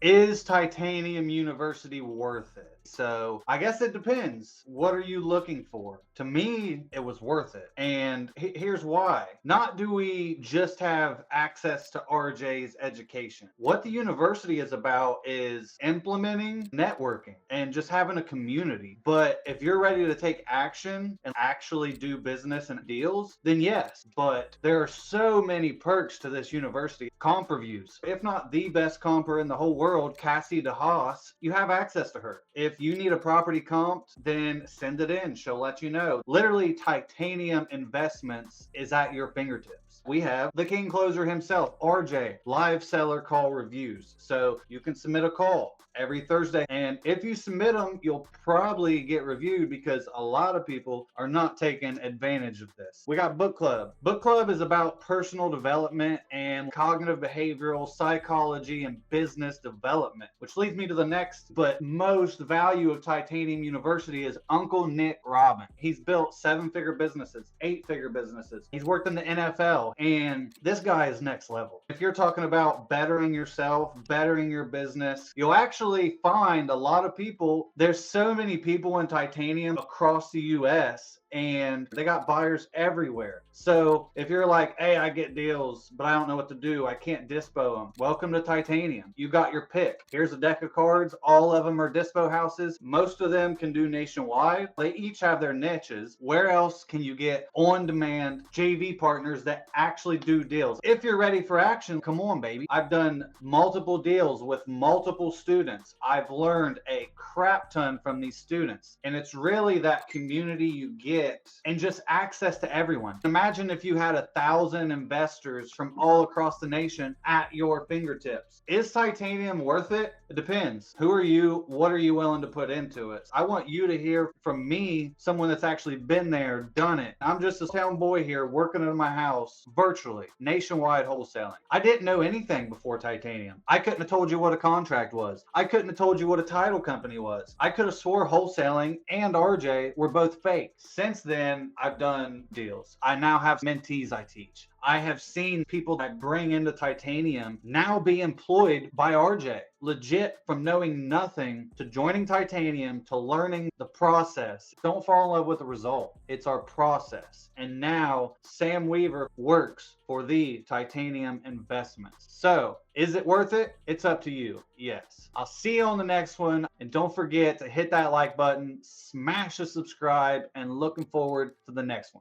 Is Titanium University worth it? So I guess it depends. What are you looking for? To me, it was worth it. And here's why. Not do we just have access to RJ's education. What the university is about is implementing networking and just having a community. But if you're ready to take action and actually do business and deals, then yes. But there are so many perks to this university. Comp reviews. If not the best comper in the whole world, Cassie DeHaas, you have access to her. If you need a property comped, then send it in. She'll let you know. Literally, Titanium Investments is at your fingertips. We have the king closer himself, RJ, live seller call reviews. So you can submit a call every Thursday. And if you submit them, you'll probably get reviewed because a lot of people are not taking advantage of this. We got book club. Book club is about personal development and cognitive behavioral psychology and business development, which leads me to the next but most value of Titanium University is Uncle Nick Robin. He's built 7-figure businesses, 8-figure businesses. He's worked in the NFL, and this guy is next level. If you're talking about bettering yourself, bettering your business, you'll actually find a lot of people. There's so many people in Titanium across the US, and they got buyers everywhere. So if you're like, hey, I get deals, but I don't know what to do, I can't dispo them, welcome to Titanium. You got your pick. Here's a deck of cards. All of them are dispo houses. Most of them can do nationwide. They each have their niches. Where else can you get on-demand JV partners that actually do deals? If you're ready for action, come on, baby. I've done multiple deals with multiple students. I've learned a crap ton from these students, and it's really that community you get and just access to everyone. Imagine if you had 1,000 investors from all across the nation at your fingertips. Is Titanium worth it? It depends. Who are you? What are you willing to put into it? I want you to hear from me, someone that's actually been there, done it. I'm just a town boy here working in my house virtually, nationwide wholesaling. I didn't know anything before Titanium. I couldn't have told you what a contract was. I couldn't have told you what a title company was. I could have swore wholesaling and RJ were both fake. Since then, I've done deals. I now have mentees I teach. I have seen people that bring into Titanium now be employed by RJ. Legit, from knowing nothing to joining Titanium to learning the process. Don't fall in love with the result. It's our process. And now Sam Weaver works for the Titanium Investments. So, is it worth it? It's up to you. Yes. I'll see you on the next one. And don't forget to hit that like button, smash the subscribe, and looking forward to the next one.